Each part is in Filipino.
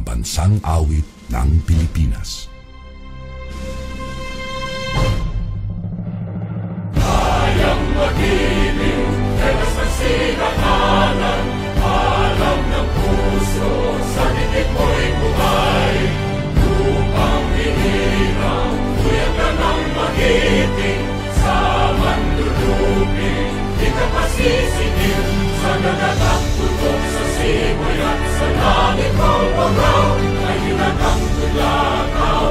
Pambansang Awit ng Pilipinas. Kayang mag-ibig, telas ng sinakalan, alam ng puso, sa titik mo'y buhay. Lupang hinirang, kuya ka ng magiting, sa mandulupin, di ka pasisingil, sa nagatak tutok sa simoy at sa langit mong pagaw, ay hinagang tulakaw.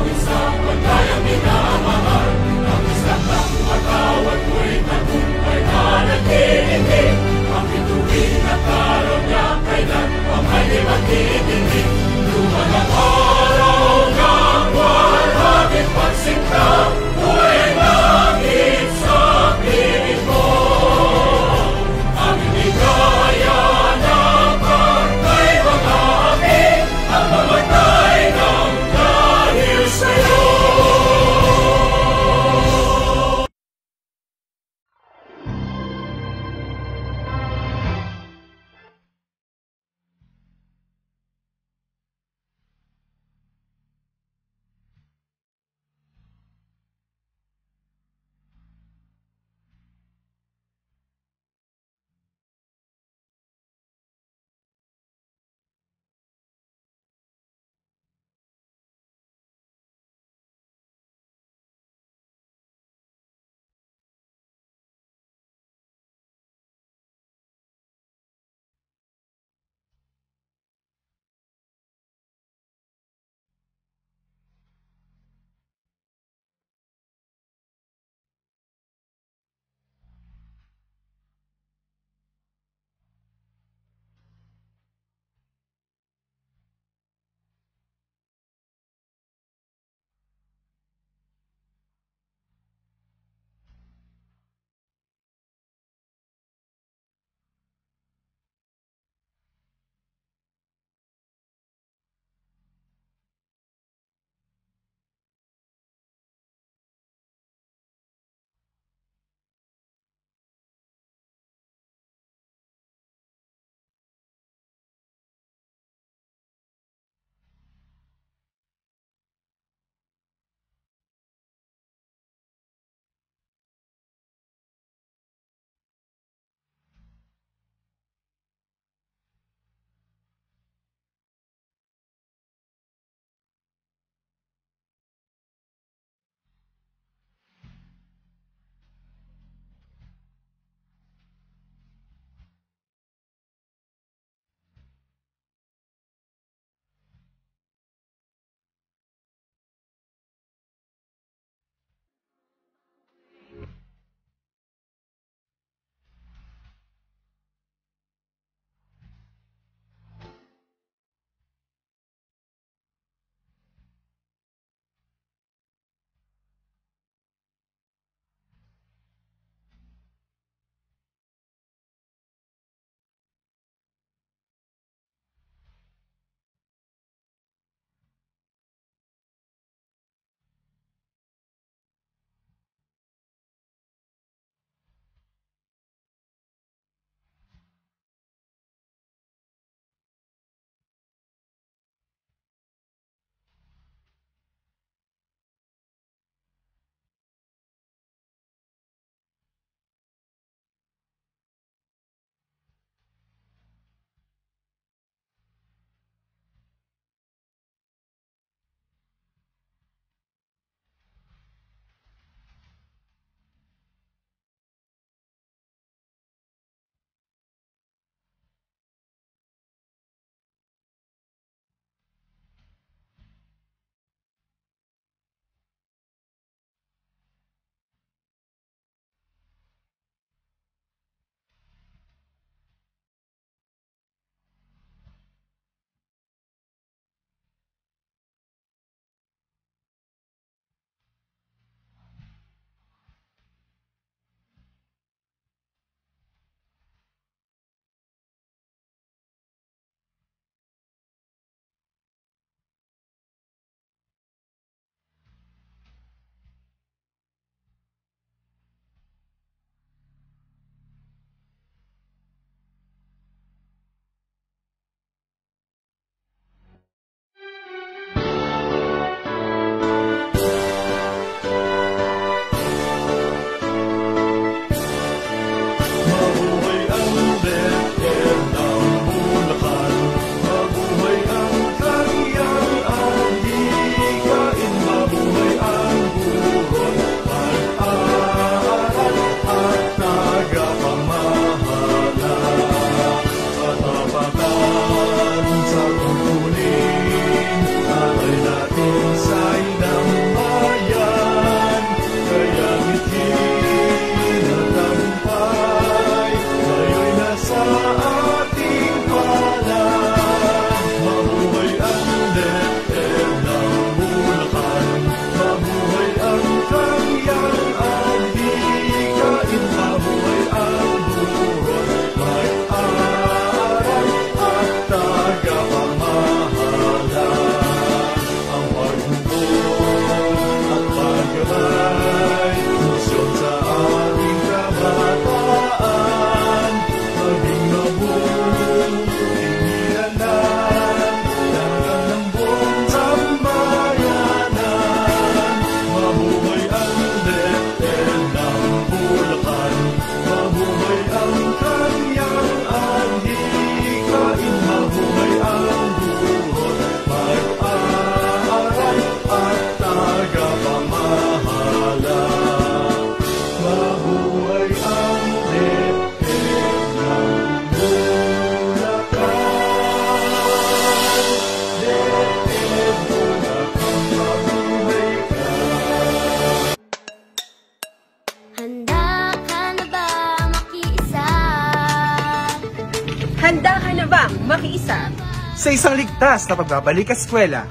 sa isang ligtas na pagbabalik eskwela.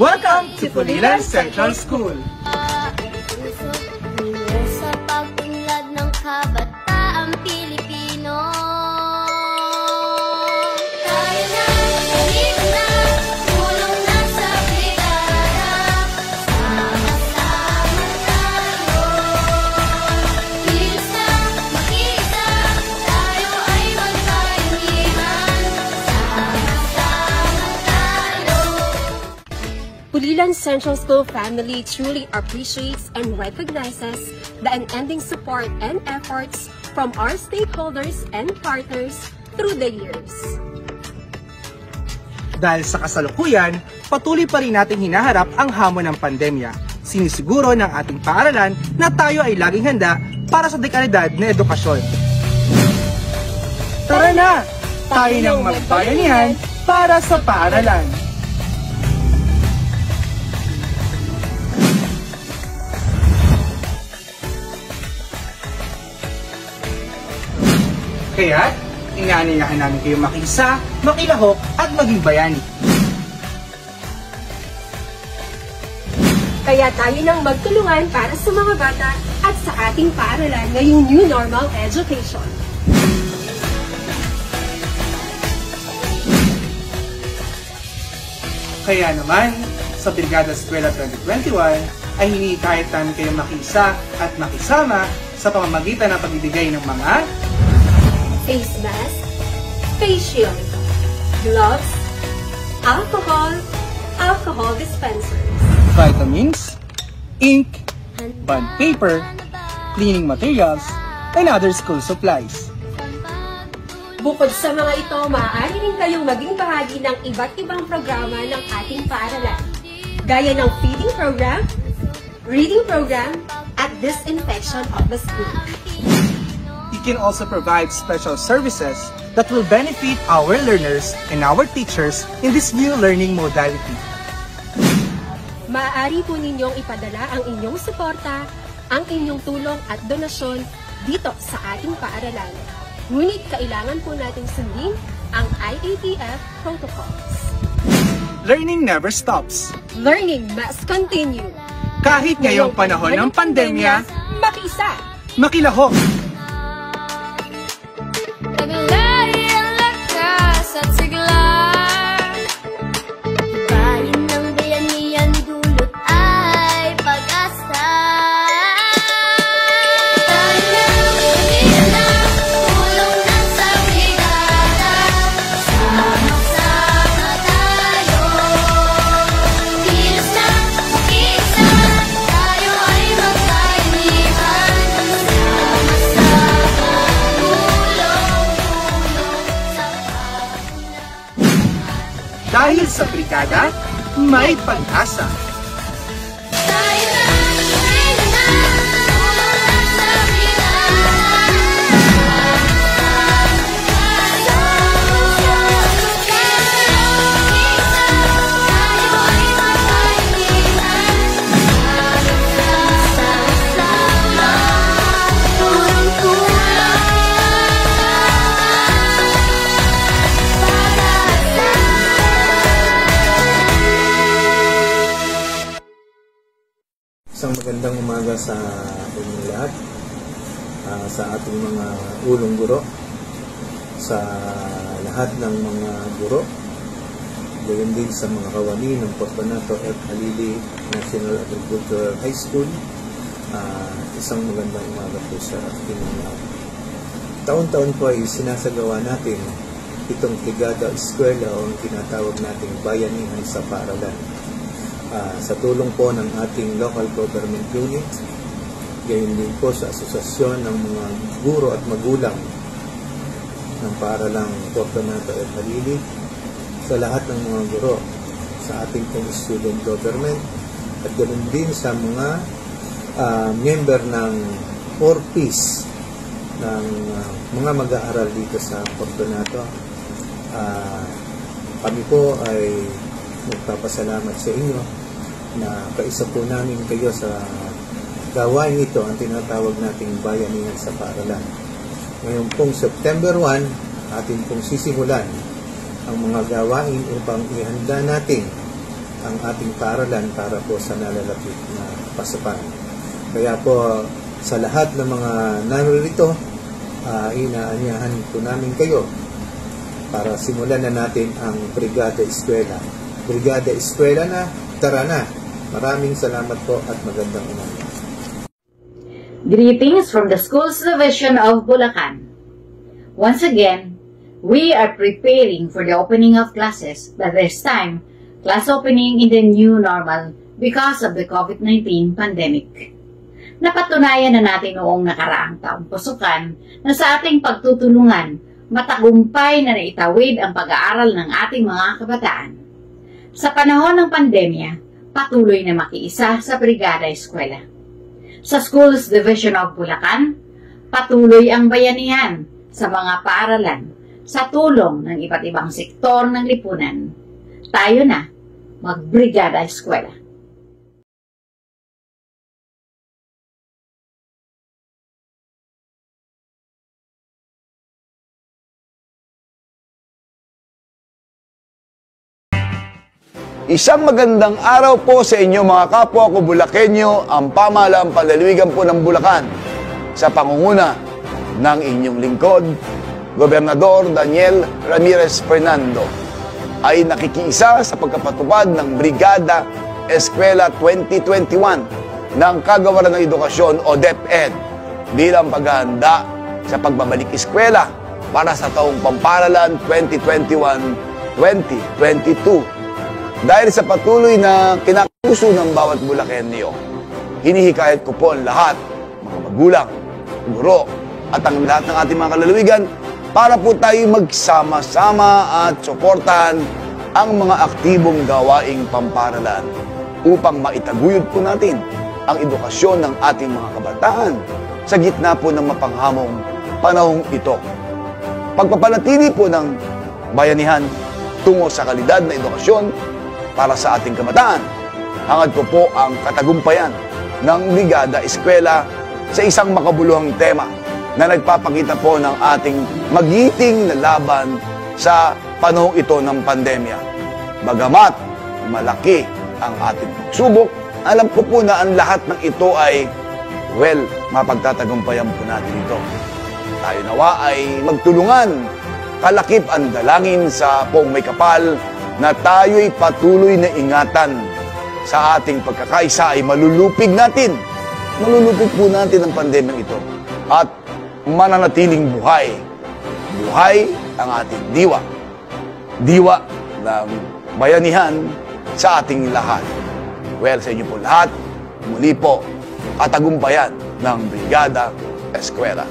Welcome to Pulilan Central School! Sa pag-unlad ng kabataang Pilipino. Tayo na, halip na, tulong na sa brigada. Sama-sama tayo. Kilos na, makita, tayo ay magkaingihan. Sama-sama tayo. Pulilan Central School family truly appreciates and recognizes the unending support and efforts from our stakeholders and partners through the years. Dahil sa kasalukuyan, patuloy pa rin nating hinaharap ang hamon ng pandemya. Sinisiguro ng ating paaralan na tayo ay laging handa para sa dekalidad na edukasyon. Tara na! Tayo nang magbayanihan para sa paaralan! Kaya, inaanyayahan namin kayo makisa, makilahok at maging bayani. Kaya tayo nang magtulungan para sa mga bata at sa ating paaralan ngayong New Normal Education. Kaya naman, sa Brigada Eskwela 2021, ay hinihikayat namin kayo makisa at makisama sa pamamagitan ng pagbibigay ng mga Face mask, face shield, gloves, alcohol dispensers, vitamins, ink, bond paper, cleaning materials, and other school supplies. Bukod sa mga ito, maaari rin kayong maging bahagi ng iba't ibang programa ng ating paaralan, gaya ng feeding program, reading program, at disinfection of the school. You can also provide special services that will benefit our learners and our teachers in this new learning modality. Maaari po ninyong ipadala ang inyong suporta, ang inyong tulong at donasyon dito sa ating paaralan. Ngunit kailangan po nating sundin ang IATF protocols. Learning never stops. Learning must continue. Kahit ngayong panahon ng pandemya, makiisa, makilahok. Taglay ang lakas at sigla. Bayan ng bayanihan dulot ay pag-asa. Tayo na, halip na, tulong na sa brigada. Sama-sama tayo. Kilos na, makita, tayo ay magkaingihan. Sama-sama Dahil sa brigada, may pag-asa. tayo na, halip na, tulong na sa brigada. Tayo ay magkaingihan. Sama-sama, tulong-tulong. Isang magandang umaga sa inyong lahat, sa ating mga ulong guro, sa lahat ng mga guro, gayon din sa mga kawani ng Fortunato F. Halili National Agricultural High School. Isang magandang umaga po sa ating lahat. Taon-taon po ay sinasagawa natin itong Brigada Eskwela o ang tinatawag nating bayanihan sa paaralan. Sa tulong po ng ating local government unit, gayon din po sa asosasyon ng mga guro at magulang ng paaralang Fortunato F. Halili, sa lahat ng mga guro, sa ating pong student government, at gayon din sa mga member ng 4Ps ng mga mag-aaral dito sa Fortunato. Kami po ay nagpapasalamat sa inyo na kaisa po namin kayo sa gawain ito, ang tinatawag nating bayanihan sa paaralan. Ngayon pong September 1, atin pong sisimulan ang mga gawain upang ihanda natin ang ating paaralan para po sa nalalapit na pasukan. Kaya po sa lahat ng mga naririto, inaanyahan po namin kayo para simulan na natin ang Brigada Eskwela. Brigada Eskwela na, tara na! Maraming salamat po at magandang umaga. Greetings from the Schools Division of Bulacan. Once again, we are preparing for the opening of classes, but this time, class opening in the new normal because of the COVID-19 pandemic. Napatunayan na natin noong nakaraang taong pasukan na sa ating pagtutulungan, matagumpay na naitawid ang pag-aaral ng ating mga kabataan. Sa panahon ng pandemya, patuloy na makiisa sa Brigada Eskwela. Sa Schools Division of Bulacan, patuloy ang bayanihan sa mga paaralan sa tulong ng iba't ibang sektor ng lipunan. Tayo na mag-Brigada Eskwela. Isang magandang araw po sa inyo mga kapwa ko Bulakenyo, ang pamahalaang panlalawigan po ng Bulacan sa pangunguna ng inyong lingkod, Gobernador Daniel Ramirez Fernando, ay nakikiisa sa pagkapatupad ng Brigada Eskwela 2021 ng Kagawaran ng Edukasyon o DepEd bilang paghahanda sa pagbabalik eskwela para sa taong pamparalan 2021-2022. Dahil sa patuloy na kinakapuso ng bawat Bulakenyo, hinihikayat ko po ang lahat, mga magulang, guro, at ang lahat ng ating mga kalalawigan para po tayo magsama-sama at suportahan ang mga aktibong gawaing pamparalan upang maitaguyod po natin ang edukasyon ng ating mga kabataan sa gitna po ng mapanghamong panahong ito. Pagpapanatili po ng bayanihan tungo sa kalidad na edukasyon para sa ating kabataan, hangad ko po ang katagumpayan ng Brigada Eskwela sa isang makabuluhang tema na nagpapakita po ng ating magiting na laban sa panahong ito ng pandemya. Bagamat malaki ang ating pagsubok, alam ko po na ang lahat ng ito ay, mapagtatagumpayan po natin ito. Tayo nawa ay magtulungan, kalakip ang dalangin sa Poong May Kapal na tayo'y patuloy na ingatan sa ating pagkakaisa ay malulupig natin. Malulupig po natin ang pandemyang ito at mananatiling buhay. Buhay ang ating diwa. Diwa ng bayanihan sa ating lahat. Sa inyo po lahat, muli po katagumpayan ng Brigada Eskwela.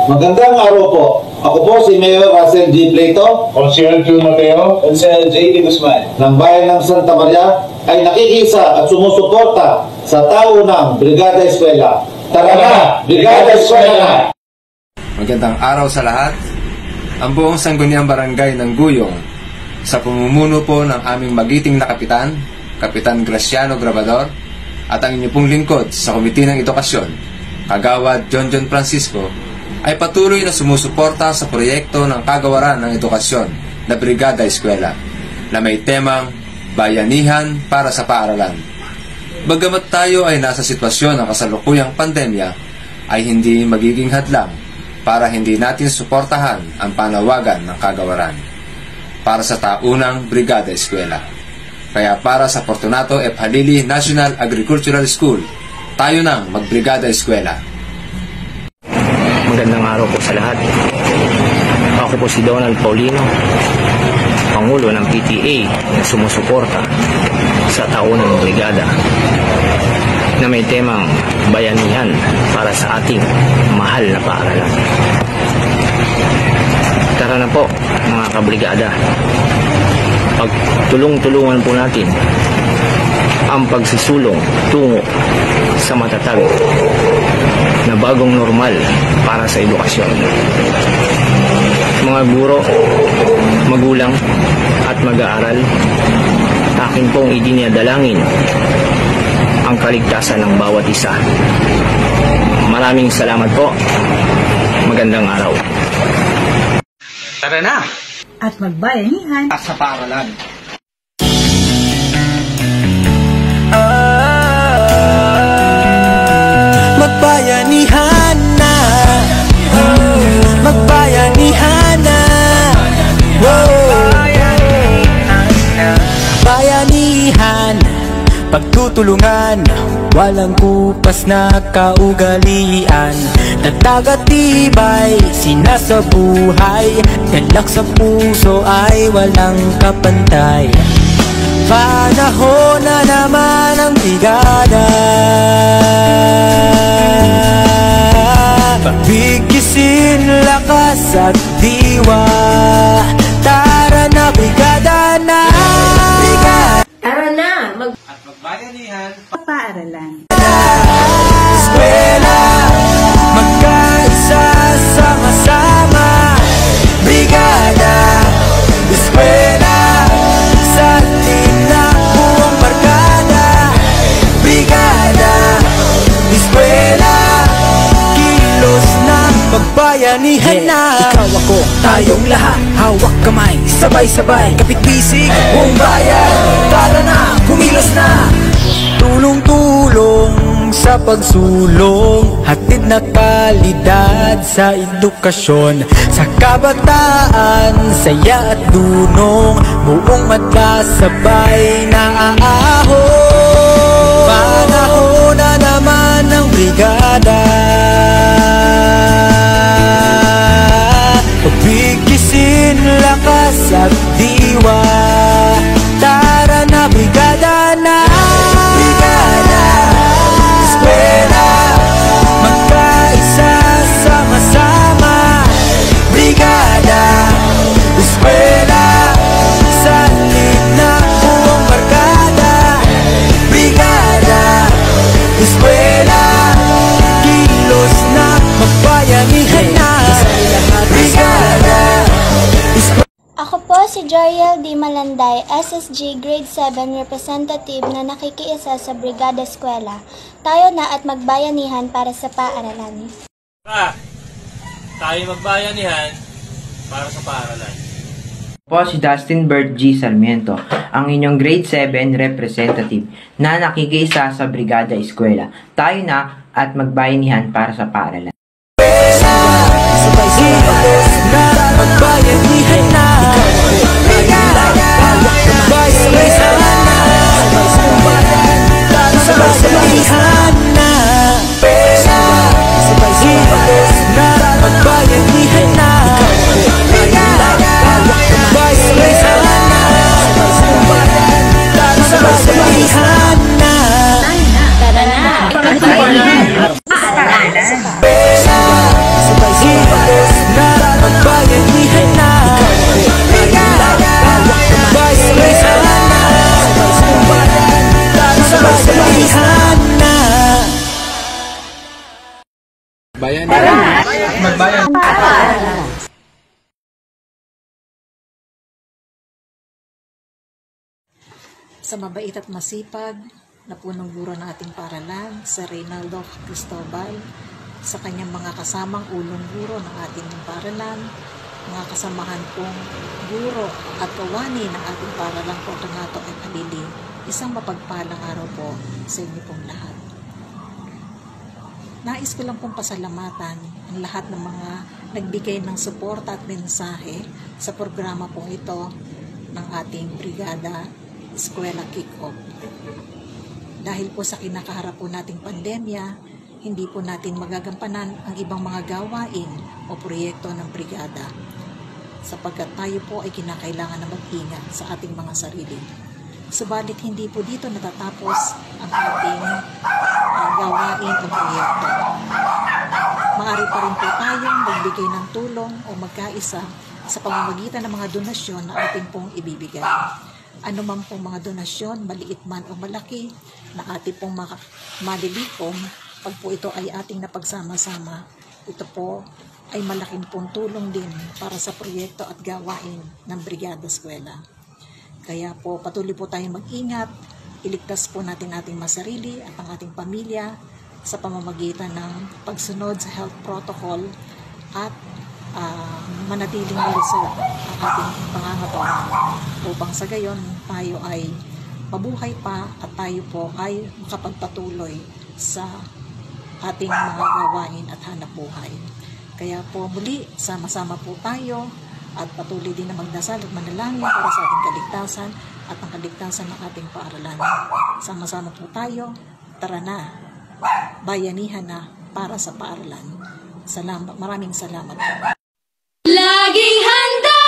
Magandang araw po. Ako po si Mayor Russell G. Plato, Consiel Q. Mateo, Consiel J. D. Guzman ng Bayan ng Santa Maria ay nakikisa at sumusuporta sa tao ng Brigada Eskwela. Tara na! Brigada Eskwela na! Magandang araw sa lahat. Ang buong sangguniang barangay ng Guyong sa pamumuno po ng aming magiting na kapitan, Kapitan Graciano Grabador, at ang inyong pong lingkod sa Komite ng Edukasyon, Kagawad John Francisco, ay patuloy na sumusuporta sa proyekto ng Kagawaran ng Edukasyon na Brigada Eskwela na may temang Bayanihan para sa Paaralan. Bagamat tayo ay nasa sitwasyon ng kasalukuyang pandemya, ay hindi magiging hadlang para hindi natin suportahan ang panawagan ng Kagawaran para sa taunang Brigada Eskwela. Kaya para sa Fortunato F. Halili National Agricultural School, tayo nang mag-Brigada Eskwela. Magandang araw po sa lahat. Ako po si Donald Paulino, Pangulo ng PTA na sumusuporta sa taunang brigada na may temang bayanihan para sa ating mahal na paaralan. Tara na po mga kabrigada, pagtulong-tulungan po natin ang pagsisulong tungo sa matatag na bagong normal para sa edukasyon. Mga guro, magulang at mag-aaral, akin pong idinadalangin ang kaligtasan ng bawat isa. Maraming salamat po. Magandang araw. Tara na! At magbayanihan Sa paaralan. Magbayanihan na, magbayanihan na, bayanihan, pagtutulungan, walang kupas na kaugalian, tatag at tibay, sinasabuhay, galak sa puso ay walang kapantay. Panahon na naman ang brigada, pagbigisin, lakas at diwa. Tara na, brigada na, brigada. Tara na! At magbayanihan paaralan. Eskwela, magkaisa, sama-sama, brigada. Eskwela, sa atin na buong barkada, brigada. Eskwela, kilos na, pagbayanihan na. Ikaw ako, tayong lahat, hawak kamay, sabay-sabay, kapit-bisig, buong bayan. Tara na, kumilos na. Tulong-tulong sa pagsulong, hatid na kalidad sa edukasyon, sa kabataan, saya at dunong, buong magkasabay na aahon. Panahon na naman ng brigada, pagbigisin, lakas at diwa. Tara na, brigada na, brigada. Eskwela, magkaisa, sama-sama, brigada. Eskwela, sa atin na buong barkada, brigada. Eskwela, kilos na, magbayanihan na, brigada. Ako po si Joriel D. Malanday, SSG Grade 7 Representative na nakikiisa sa Brigada Eskwela. Tayo na at magbayanihan para sa paaralan. Tayo magbayanihan para sa paaralan. Po si Dustin Bert G. Sarmiento, ang inyong Grade 7 Representative na nakikiisa sa Brigada Eskwela. Tayo na at magbayanihan para sa paaralan. Magbayanihan na, brigada. Sabay-sabayhan na, magbayanihan na, brigada. Sabay-sabayhan na, Tara na! magbayanihan na, brigada. Sabay-sabayhan na. magbayan. Sa mabait at masipag na punong guro ng ating paaralan, sa Reynaldo Cristobal, sa kanyang mga kasamang ulong guro ng ating paaralan, mga kasamahan pong guro at kawani ng ating paaralang Fortunato at Halili, isang mapagpalang araw po sa inyo pong lahat. Nais ko lang pong pasalamatan ang lahat ng mga nagbigay ng suporta at mensahe sa programa pong ito ng ating Brigada Eskwela Kick-Off. Dahil po sa kinakaharap po nating pandemya, hindi po natin magagampanan ang ibang mga gawain o proyekto ng brigada sapagkat tayo po ay kinakailangan na mag-ingat sa ating mga sarili. Subalit hindi po dito natatapos ang ating gawain o proyekto. Maaari pa rin po tayong magbigay ng tulong o magkaisa sa pamamagitan ng mga donasyon na ating pong ibibigay. Ano man pong mga donasyon, maliit man o malaki, na ating pong malilikom, pag po ito ay ating napagsama-sama, ito po ay malaking pong tulong din para sa proyekto at gawain ng Brigada Eskwela. Kaya po patuloy po tayong mag-ingat, iligtas po natin ating masarili at ang ating pamilya sa pamamagitan ng pagsunod sa health protocol at manatiling malusog ang ating pangangatawan upang sa gayon tayo ay mabuhay pa at tayo po ay makapagpatuloy sa ating mga gawain at hanap buhay. Kaya po muli, sama-sama po tayo at patuloy din na magdasal at manalangin para sa ating kaligtasan at ang kaligtasan ng ating paaralan. Sama-sama po tayo, tara na, bayanihan na para sa paaralan. Salamat, maraming salamat po. Laging handa!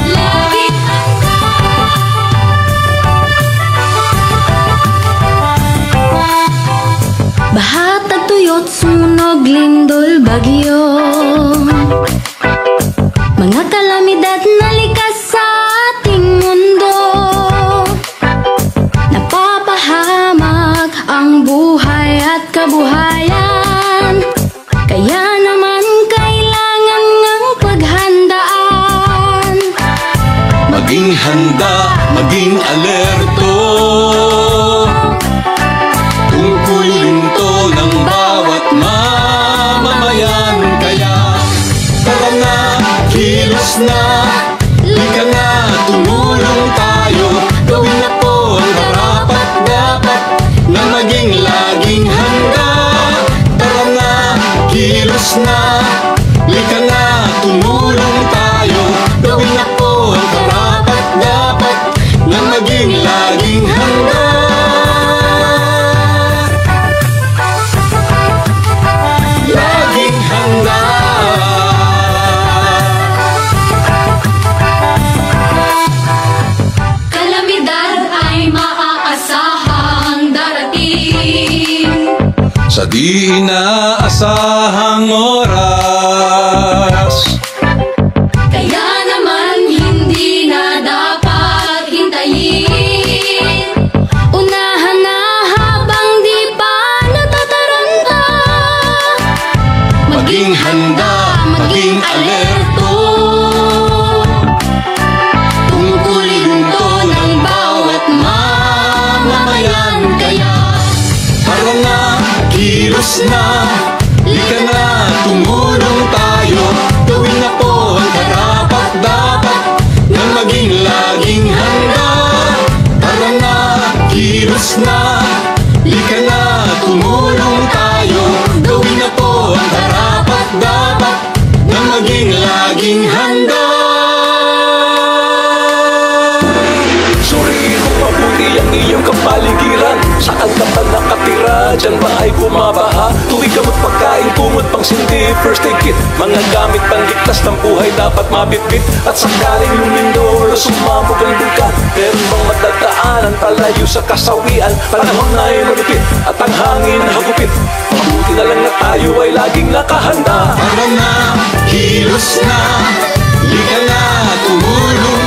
Laging handa! Baha, tagtuyot, sunog, lindol, bagyo, mga kalamidad na likas sa ating mundo, napapahamak ang buhay at kabuhayan. Kaya naman kailangan ng paghandaan. Maging handa, maging alerto, tungkulin to ng bawat mamamayan. Kaya tara na, kilos na, lika na, tumulong tayo. Gawin na po ang karapat dapat na maging laging handa. Tara na, kilos na, lika na, tumulong tayo. Gawin na po ang karapat dapat na maging laging handa. Laging handa. Kalamidad ay maaasahang darating Sa di inaasahang oras, kaya naman hindi na dapat hintayin. Unahan na habang di pa natataranta. maging handa, maging alerto, Tungkulin to ng bawat mamamayan. Kaya tara na, kilos na, lika na, tumulong tayo. Gawin na po ang karapat dapat na maging laging handa. Tara na, kilos na, lika na, tumulong tayo. Gawin na po ang karapat dapat na maging laging handa. Suriin mo mabuti ang iyong kapaligiran. Saan ka ba nakatira? Diyan ba ay bumabaha? Tuwing ka magpagkain, kumot pang sindi, first aid kit, mga gamit pangligtas ng buhay dapat mabitbit. At sakaling lumindol o sumabog ang duga, meron bang matagdaanan palayo sa kasawian? Panahon na ay malupit at ang hangin hagupit. Mabuti na lang na tayo ay laging nakahanda. Tara na, kilos na, lika na, tumulong